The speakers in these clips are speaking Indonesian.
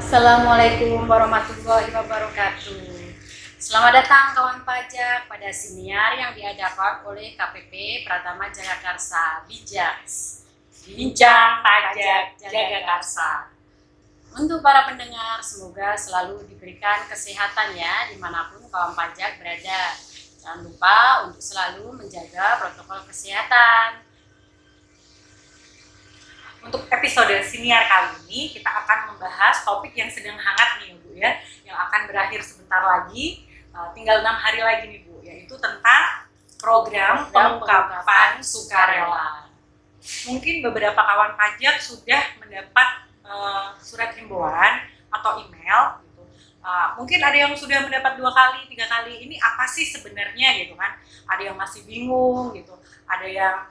Assalamualaikum warahmatullahi wabarakatuh. Selamat datang kawan pajak pada siniar yang diadakan oleh KPP Pratama Jagakarsa Bijaks. Bincang Pajak Jagakarsa. Untuk para pendengar, semoga selalu diberikan kesehatan ya dimanapun kawan pajak berada. Jangan lupa untuk selalu menjaga protokol kesehatan. Untuk episode siniar kali ini kita akan membahas topik yang sedang hangat nih Bu ya, yang akan berakhir sebentar lagi, tinggal 6 hari lagi nih Bu, yaitu tentang program pengungkapan sukarela. Mungkin beberapa kawan pajak sudah mendapat surat himbauan atau email gitu. Mungkin ada yang sudah mendapat 2 kali, 3 kali. Ini apa sih sebenarnya gitu kan? Ada yang masih bingung gitu, ada yang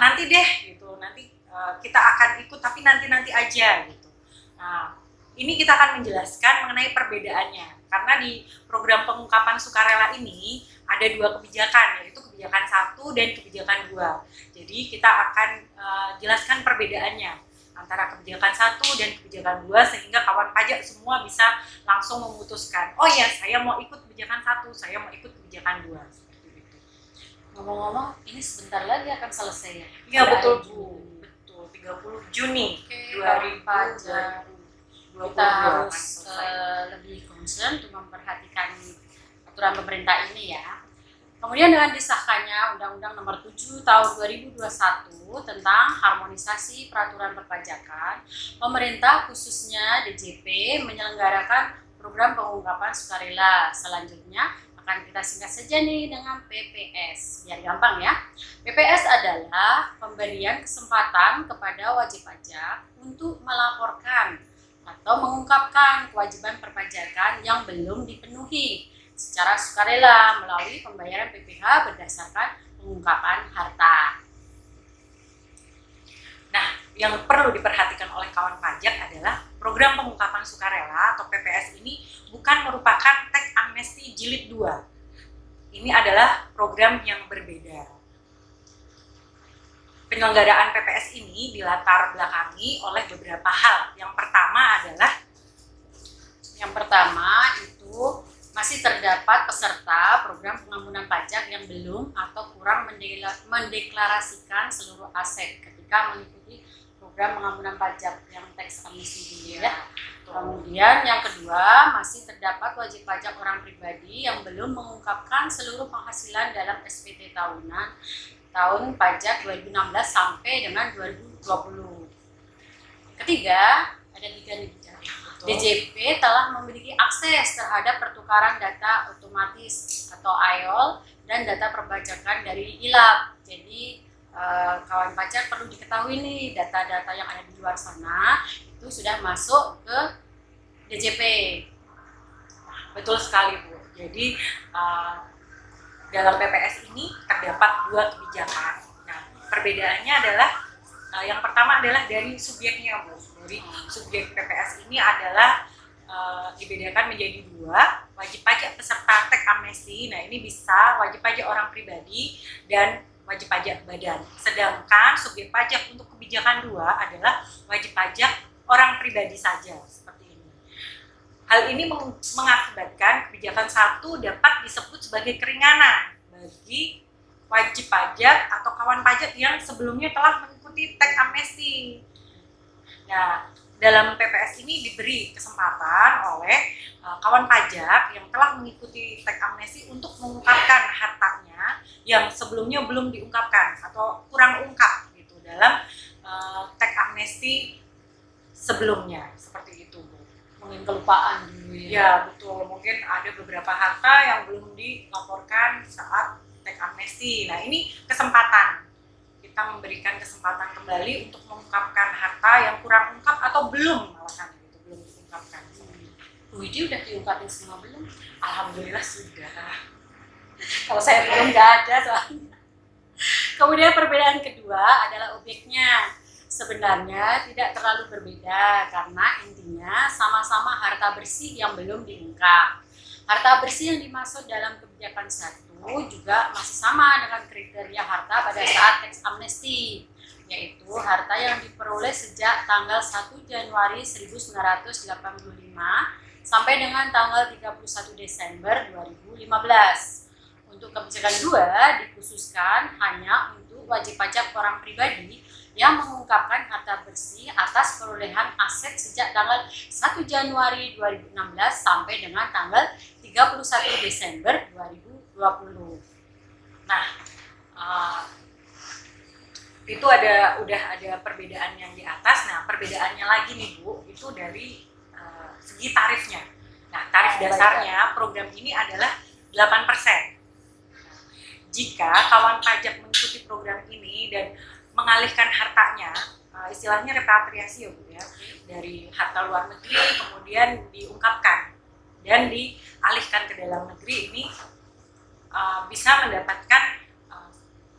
nanti deh gitu, nanti kita akan ikut tapi nanti aja gitu. Nah, ini kita akan menjelaskan mengenai perbedaannya karena di program pengungkapan sukarela ini ada 2 kebijakan, yaitu kebijakan 1 dan kebijakan 2. Jadi kita akan jelaskan perbedaannya antara kebijakan 1 dan kebijakan 2 sehingga kawan pajak semua bisa langsung memutuskan, oh ya saya mau ikut kebijakan 1, saya mau ikut kebijakan 2. Seperti itu. Ngomong-ngomong, ini sebentar lagi akan selesai ya? Iya betul Bu. 30 Juni 2022 kita harus lebih concern untuk memperhatikan aturan pemerintah ini ya. Kemudian dengan disahkannya Undang-Undang Nomor 7 Tahun 2021 tentang harmonisasi peraturan perpajakan, pemerintah khususnya DJP menyelenggarakan program pengungkapan sukarela. Selanjutnya akan kita singkat saja nih dengan PPS, biar gampang ya. PPS adalah pemberian kesempatan kepada wajib pajak untuk melaporkan atau mengungkapkan kewajiban perpajakan yang belum dipenuhi secara sukarela melalui pembayaran PPh berdasarkan pengungkapan harta. Nah, yang perlu diperhatikan oleh kawan pajak adalah program pengungkapan sukarela atau PPS ini bukan merupakan teks amnesti jilid 2. Ini adalah program yang berbeda. Penyelenggaraan PPS ini dilatar belakangi oleh beberapa hal. Yang pertama itu masih terdapat peserta program pengampunan pajak yang belum atau kurang mendeklarasikan seluruh aset ketika mengikuti program pengampunan pajak yang teks amnesti dulu ya. Kemudian yang kedua, masih terdapat wajib pajak orang pribadi yang belum mengungkapkan seluruh penghasilan dalam SPT tahunan tahun pajak 2016 sampai dengan 2020. Ketiga, ada 3 nih. DJP telah memiliki akses terhadap pertukaran data otomatis atau IOL dan data perpajakan dari ILAP. Jadi kawan pajak perlu diketahui nih, data-data yang ada di luar sana itu sudah masuk ke DJP. Betul sekali Bu. Jadi dalam PPS ini terdapat 2 kebijakan. Nah, perbedaannya adalah yang pertama adalah dari subjeknya Bu. Jadi subjek PPS ini adalah dibedakan menjadi 2, wajib pajak peserta teks amnesti. Nah, ini bisa wajib pajak orang pribadi dan wajib pajak badan. Sedangkan subjek pajak untuk kebijakan 2 adalah wajib pajak orang pribadi saja, seperti ini. Hal ini mengakibatkan kebijakan 1 dapat disebut sebagai keringanan bagi wajib pajak atau kawan pajak yang sebelumnya telah mengikuti teks amnesti. Nah, dalam PPS ini diberi kesempatan oleh kawan pajak yang telah mengikuti teks amnesti untuk mengungkapkan hartanya yang sebelumnya belum diungkapkan atau kurang ungkap gitu dalam teks amnesti sebelumnya, seperti itu Bu. Mungkin kelupaan dulu ya. Ya betul, mungkin ada beberapa harta yang belum dilaporkan saat teks amnesti. Nah, ini kesempatan. Kita memberikan kesempatan kembali untuk mengungkapkan harta yang kurang ungkap atau belum malahan gitu, belum diungkapkan. Bu Widi udah diungkapin semua belum? Alhamdulillah sudah. Kalau saya belum, nggak ada soalnya. Kemudian perbedaan kedua adalah objeknya. Sebenarnya tidak terlalu berbeda karena intinya sama-sama harta bersih yang belum diungkap. Harta bersih yang dimaksud dalam kebijakan 1 juga masih sama dengan kriteria harta pada saat teks amnesti. yaitu harta yang diperoleh sejak tanggal 1 Januari 1985 sampai dengan tanggal 31 Desember 2015. Untuk kebijakan 2 dikhususkan hanya untuk wajib pajak orang pribadi yang mengungkapkan harta bersih atas perolehan aset sejak tanggal 1 Januari 2016 sampai dengan tanggal 31 Desember 2020. Nah, itu udah ada perbedaan yang di atas. Nah, perbedaannya lagi nih Bu, itu dari segi tarifnya. Nah, tarif dasarnya program ini adalah 8%. Jika kawan pajak mengikuti program ini dan mengalihkan hartanya, istilahnya repatriasi ya Bu ya, dari harta luar negeri kemudian diungkapkan dan dialihkan ke dalam negeri, ini bisa mendapatkan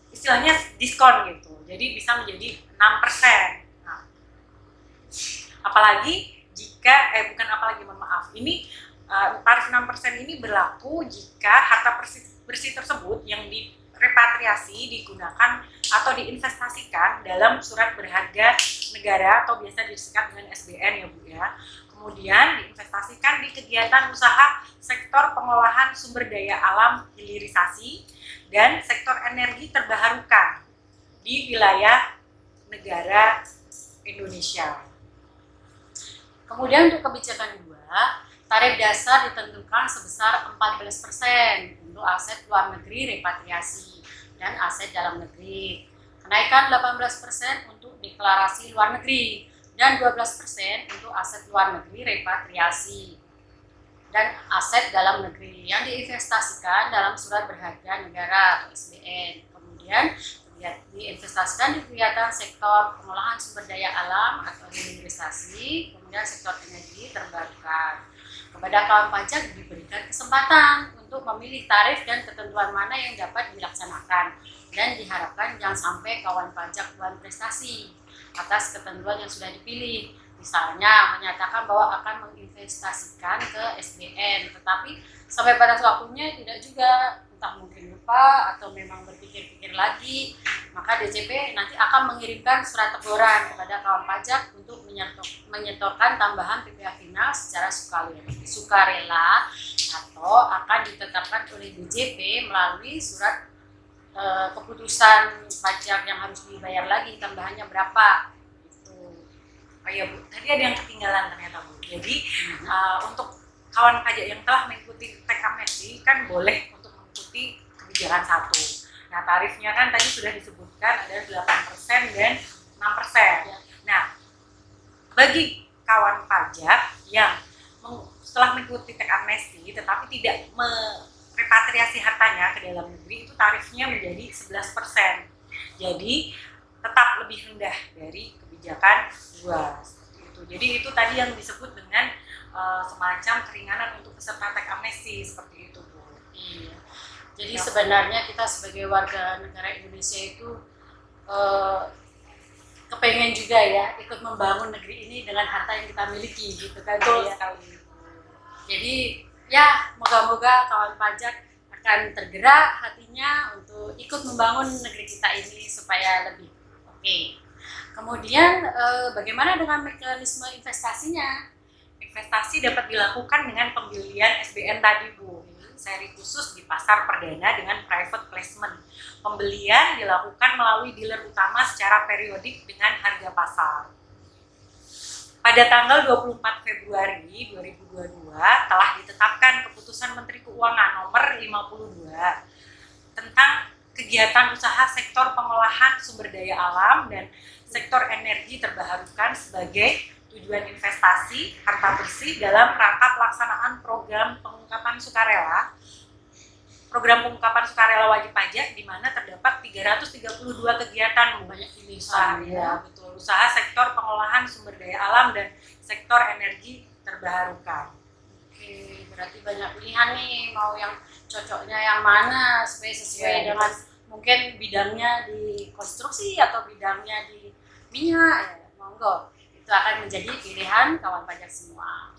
istilahnya diskon gitu. Jadi bisa menjadi 6%. Nah, apalagi jika mohon maaf, ini tarif 6% ini berlaku jika harta bersih tersebut yang direpatriasi digunakan atau diinvestasikan dalam surat berharga negara atau biasa disingkat dengan SBN ya Bu ya. Kemudian diinvestasikan di kegiatan usaha sektor pengolahan sumber daya alam hilirisasi dan sektor energi terbarukan di wilayah negara Indonesia. Kemudian untuk kebijakan 2, tarif dasar ditentukan sebesar 14% untuk aset luar negeri repatriasi dan aset dalam negeri. Kenaikan 18% untuk deklarasi luar negeri dan 12% untuk aset luar negeri repatriasi dan aset dalam negeri yang diinvestasikan dalam surat berharga negara atau SBN. Kemudian diinvestasikan di kegiatan sektor pengolahan sumber daya alam atau hilirisasi, kemudian sektor energi terbarukan. Kepada kawan pajak diberikan kesempatan untuk memilih tarif dan ketentuan mana yang dapat dilaksanakan, dan diharapkan jangan sampai kawan pajak buat prestasi atas ketentuan yang sudah dipilih. Misalnya menyatakan bahwa akan menginvestasikan ke SBN, tetapi sampai pada waktunya tidak juga, entah mungkin lupa atau memang berpikir-pikir lagi, maka DJP nanti akan mengirimkan surat teguran kepada kawan pajak untuk menyetorkan tambahan PPh final secara sukarela atau akan ditetapkan oleh DJP melalui surat keputusan pajak yang harus dibayar lagi tambahannya berapa. Oh iya Bu, tadi ada yang ketinggalan ternyata Bu. Jadi untuk kawan pajak yang telah mengikuti teks amnesti kan boleh untuk mengikuti kebijakan 1. Nah, tarifnya kan tadi sudah disebutkan ada 8% dan 6%. Ya. Nah, bagi kawan pajak yang setelah mengikuti teks amnesti tetapi tidak merepatriasi hartanya ke dalam negeri, itu tarifnya menjadi 11%. Jadi tetap lebih rendah dari kebijakan 2 seperti itu. Jadi itu tadi yang disebut dengan semacam keringanan untuk peserta teks amnesti seperti itu Bu. Iya. Jadi sebenarnya kita sebagai warga negara Indonesia itu kepengen juga ya ikut membangun negeri ini dengan harta yang kita miliki gitu kan. Betul ya. sekali. Jadi ya moga-moga kawan pajak akan tergerak hatinya untuk ikut membangun negeri kita ini supaya lebih oke. Kemudian bagaimana dengan mekanisme investasinya? Investasi dapat dilakukan dengan pembelian SBN tadi Bu, seri khusus di pasar perdana dengan private placement. Pembelian dilakukan melalui dealer utama secara periodik dengan harga pasar. Pada tanggal 24 Februari 2022 telah ditetapkan keputusan Menteri Keuangan nomor 52 tentang kegiatan usaha sektor pengolahan sumber daya alam dan sektor energi terbarukan sebagai tujuan investasi harta bersih dalam rangka pelaksanaan program pengungkapan sukarela wajib pajak, di mana terdapat 332 kegiatan banyak usaha ya, betul, usaha sektor pengolahan sumber daya alam dan sektor energi terbarukan. Oke, berarti banyak pilihan nih, mau yang cocoknya yang mana supaya sesuai dengan mungkin bidangnya di konstruksi atau bidangnya di minyak, ya, monggo. Itu akan menjadi pilihan kawan pajak semua.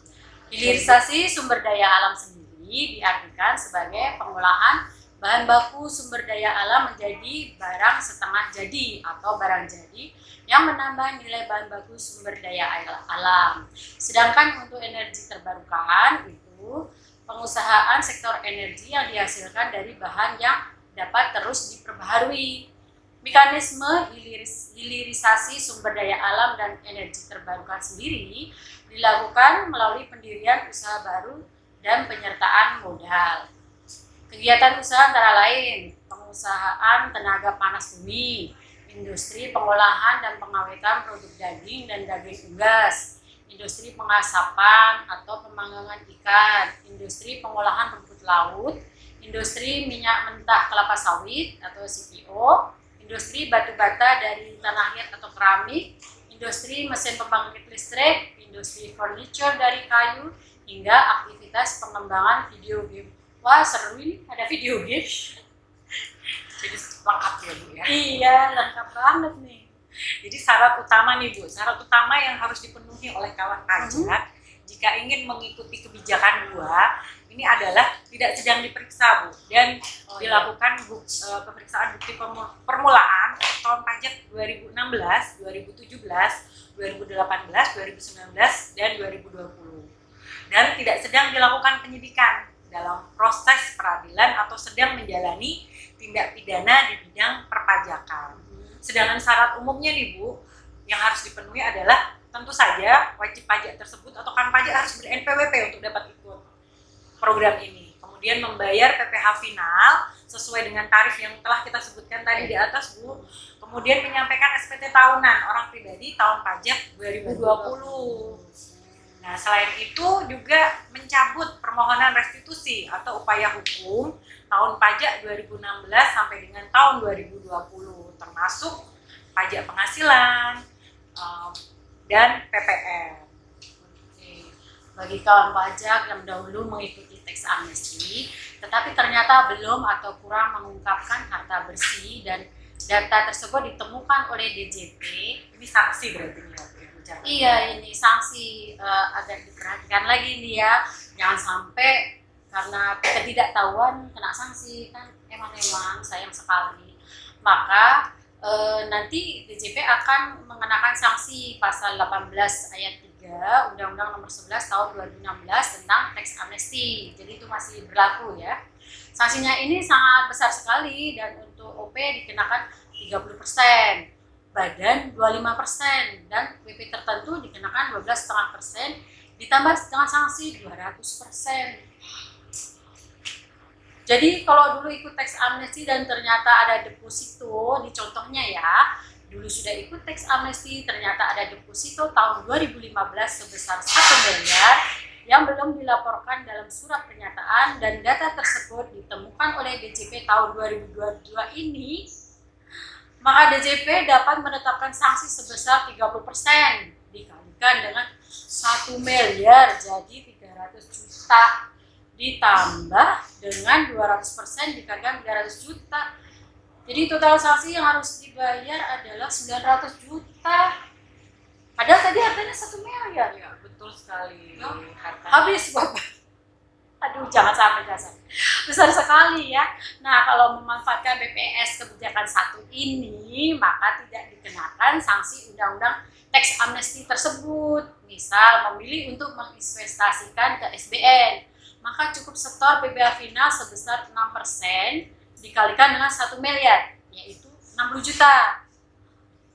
Hilirisasi sumber daya alam sendiri diartikan sebagai pengolahan bahan baku sumber daya alam menjadi barang setengah jadi atau barang jadi yang menambah nilai bahan baku sumber daya alam. Sedangkan untuk energi terbarukan itu pengusahaan sektor energi yang dihasilkan dari bahan yang dapat terus diperbaharui. Mekanisme hilirisasi sumber daya alam dan energi terbarukan sendiri dilakukan melalui pendirian usaha baru dan penyertaan modal. Kegiatan usaha antara lain pengusahaan tenaga panas bumi, industri pengolahan dan pengawetan produk daging dan daging unggas, industri pengasapan atau pemanggangan ikan, industri pengolahan rumput laut, industri minyak mentah kelapa sawit atau CPO, industri batu bata dari tanah liat atau keramik, industri mesin pembangkit listrik, industri furniture dari kayu, hingga aktivitas pengembangan video game. Wah seru ini, ada video game. Jadi lengkap ya Bu ya. Iya, lengkap banget nih. Jadi syarat utama nih Bu, syarat utama yang harus dipenuhi oleh kawan pajak jika ingin mengikuti kebijakan 2 ini adalah tidak sedang diperiksa Bu dan dilakukan pemeriksaan bukti permulaan untuk tahun pajak 2016, 2017, 2018, 2019 dan 2020 dan tidak sedang dilakukan penyidikan dalam proses peradilan atau sedang menjalani tindak pidana di bidang perpajakan. Sedangkan syarat umumnya nih Bu, yang harus dipenuhi adalah tentu saja wajib pajak tersebut atau kan pajak harus ber-NPWP untuk dapat ikut program ini. Kemudian membayar PPh final sesuai dengan tarif yang telah kita sebutkan tadi di atas Bu. Kemudian menyampaikan SPT tahunan orang pribadi tahun pajak 2020. Nah, selain itu juga mencabut permohonan restitusi atau upaya hukum tahun pajak 2016 sampai dengan tahun 2020 termasuk pajak penghasilan dan PPN. Bagi kawan pajak yang dahulu mengikuti teks amnesti, tetapi ternyata belum atau kurang mengungkapkan harta bersih dan data tersebut ditemukan oleh DJP, Ini sanksi berarti nih. iya ini sanksi agak diperhatikan lagi nih ya, jangan sampai karena ketidaktahuan kena sanksi kan emang sayang sekali. Maka nanti DJP akan mengenakan sanksi pasal 18 ayat 3 Undang-Undang Nomor 11 Tahun 2016 tentang teks amnesti. Jadi itu masih berlaku ya. Sanksinya ini sangat besar sekali dan untuk OP dikenakan 30%, badan 25% dan PP tertentu dikenakan 12,5% ditambah dengan sanksi 200%. Jadi kalau dulu ikut teks amnesti dan ternyata ada deposito, di contohnya ya, dulu sudah ikut teks amnesti ternyata ada deposito tahun 2015 sebesar 1 miliar yang belum dilaporkan dalam surat pernyataan dan data tersebut ditemukan oleh DJP tahun 2022 ini, maka DJP dapat menetapkan sanksi sebesar 30% dikalikan dengan 1 miliar jadi 300 juta ditambah dengan 200% dikalikan 300 juta. Jadi total sanksi yang harus dibayar adalah 900 juta. Padahal tadi harganya 1 miliar. Ya, betul sekali. Habis Bapak. Aduh, jangan sampai dasar. Besar sekali ya. Nah, kalau memanfaatkan BPS kebijakan 1 ini, maka tidak dikenakan sanksi undang-undang teks amnesti tersebut. Misal memilih untuk menginvestasikan ke SBN, maka cukup setor PPh final sebesar 6% dikalikan dengan 1 miliar, yaitu 60 juta.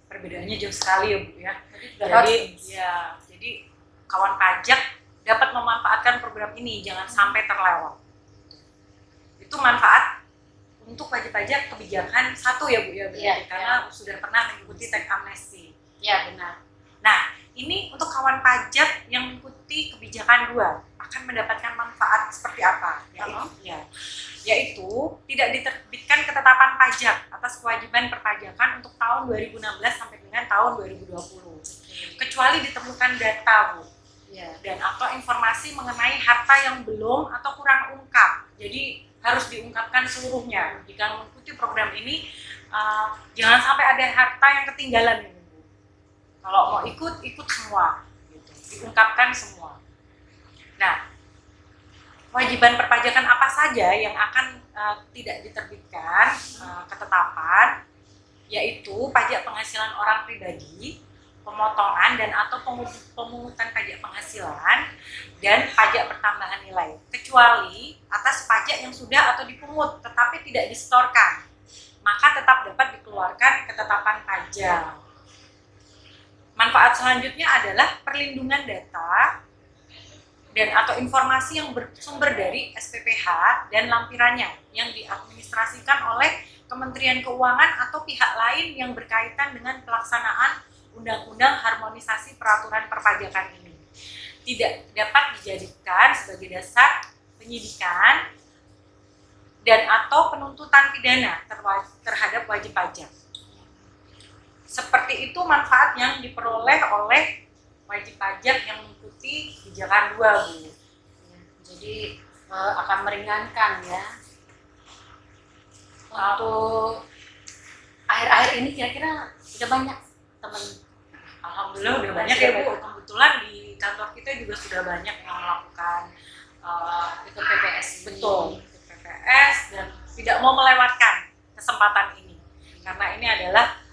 Perbedaannya jauh sekali ya Bu ya. Jadi kawan pajak dapat memanfaatkan program ini, jangan sampai terlewat. Itu manfaat untuk wajib pajak kebijakan 1 ya Bu ya, karena sudah pernah mengikuti teks amnesti. Ya benar. Nah, ini untuk kawan pajak yang mengikuti kebijakan 2 akan mendapatkan manfaat seperti apa? Yaitu tidak diterbitkan ketetapan pajak atas kewajiban perpajakan untuk tahun 2016 sampai dengan tahun 2020. Kecuali ditemukan data Bu. Dan atau informasi mengenai harta yang belum atau kurang ungkap. Jadi harus diungkapkan seluruhnya. Jika mengikuti program ini, jangan sampai ada harta yang ketinggalan ini Bu. Kalau mau ikut semua, gitu. Diungkapkan semua. Nah, kewajiban perpajakan apa saja yang akan tidak diterbitkan ketetapan, yaitu pajak penghasilan orang pribadi, pemotongan dan atau pemungutan pajak penghasilan, dan pajak pertambahan nilai, kecuali atas pajak yang sudah atau dipungut tetapi tidak disetorkan, maka tetap dapat dikeluarkan ketetapan pajak. Manfaat selanjutnya adalah perlindungan data dan atau informasi yang bersumber dari SPPH dan lampirannya yang diadministrasikan oleh Kementerian Keuangan atau pihak lain yang berkaitan dengan pelaksanaan Undang-Undang Harmonisasi Peraturan Perpajakan ini. Tidak dapat dijadikan sebagai dasar penyidikan dan atau penuntutan pidana terhadap wajib pajak. Seperti itu manfaat yang diperoleh oleh wajib pajak yang mengikuti kebijakan 2, Bu. Jadi akan meringankan ya. Untuk akhir-akhir ini kira-kira udah banyak teman. Alhamdulillah udah banyak ya, Bu. Kebetulan di kantor kita juga sudah banyak yang melakukan Ikut PPS ini. betul PPS dan tidak mau melewatkan kesempatan ini karena ini adalah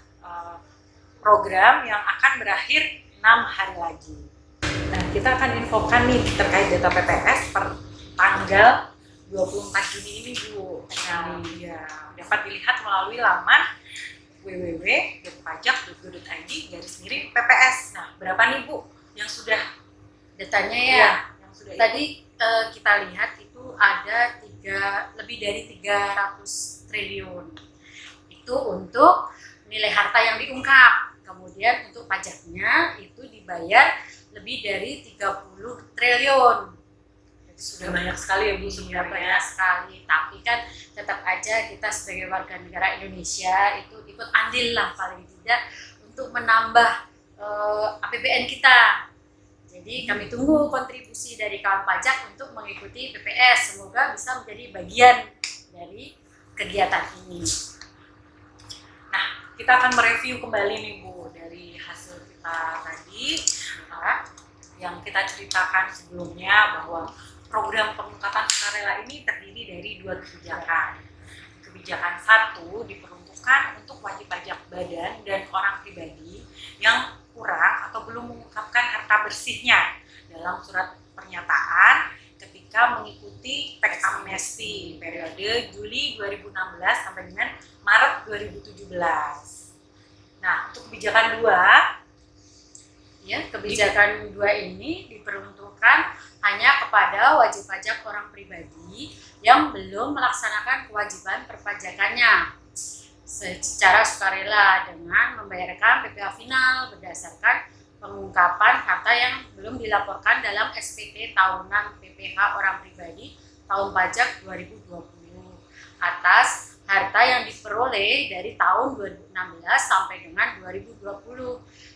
program yang akan berakhir 6 hari lagi. Nah, kita akan infokan nih terkait data PPS per tanggal 24 Juni ini, Bu. Nah, ya, dapat dilihat melalui laman www.pajak.go.id/PPS. Nah, berapa nih, Bu, yang sudah Datanya ya. yang sudah Tadi kita lihat itu ada lebih dari 300 triliun. Itu untuk nilai harta yang diungkap. Kemudian untuk pajaknya itu dibayar lebih dari 30 triliun. sudah banyak sekali ya, Bu, Sudah sebenarnya. banyak sekali, tapi kan tetap aja kita sebagai warga negara Indonesia itu ikut andil lah paling tidak untuk menambah APBN kita. Jadi kami tunggu kontribusi dari kawan pajak untuk mengikuti PPS. Semoga bisa menjadi bagian dari kegiatan ini. Nah, kita akan mereview kembali nih, Bu, dari hasil kita tadi yang kita ceritakan sebelumnya bahwa program pengungkapan sukarela ini terdiri dari 2 kebijakan. Kebijakan 1 diperuntukkan untuk wajib pajak badan dan orang pribadi yang kurang atau belum mengungkapkan harta bersihnya dalam surat pernyataan ketika mengikuti tax amnesty periode Juli 2016 sampai dengan Maret 2017. Nah, untuk kebijakan 2, Ya, kebijakan 2 ini diperuntukkan hanya kepada wajib pajak orang pribadi yang belum melaksanakan kewajiban perpajakannya secara sukarela dengan membayarkan PPh final berdasarkan pengungkapan harta yang belum dilaporkan dalam SPT tahunan PPh orang pribadi tahun pajak 2020 atas harta yang diperoleh dari tahun 2016 sampai dengan 2020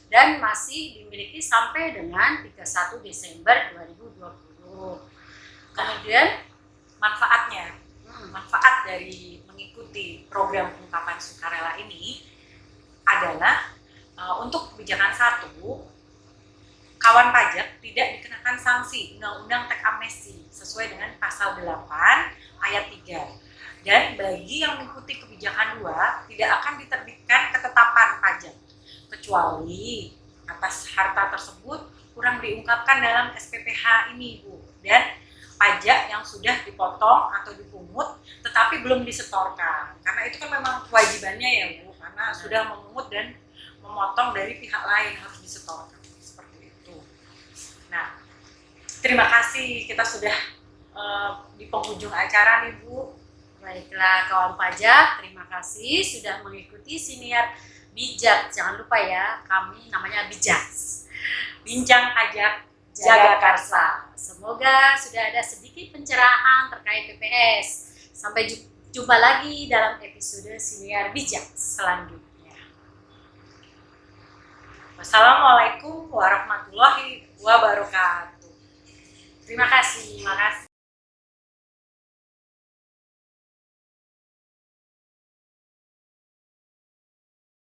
dan masih dimiliki sampai dengan 31 Desember 2020. Kemudian manfaat dari mengikuti program pengungkapan sukarela ini adalah untuk kebijakan 1, kawan pajak tidak dikenakan sanksi Undang-Undang Tax Amnesty sesuai dengan pasal 8 ayat 3. Dan bagi yang mengikuti kebijakan 2 tidak akan diterbitkan ketetapan pajak kecuali atas harta tersebut kurang diungkapkan dalam SPPH ini, Bu, dan pajak yang sudah dipotong atau dipungut tetapi belum disetorkan, karena itu kan memang kewajibannya ya, Bu, karena sudah memungut dan memotong dari pihak lain harus disetorkan seperti itu. Nah, terima kasih, kita sudah di penghujung acara nih, Bu. Baiklah kawan pajak, terima kasih sudah mengikuti siniar bijak. Jangan lupa ya, kami namanya Bijaks. Bincang Pajak Jaga Karsa. Semoga sudah ada sedikit pencerahan terkait PPS. Sampai jumpa lagi dalam episode siniar bijak selanjutnya. Wassalamualaikum warahmatullahi wabarakatuh. Terima kasih. Terima kasih.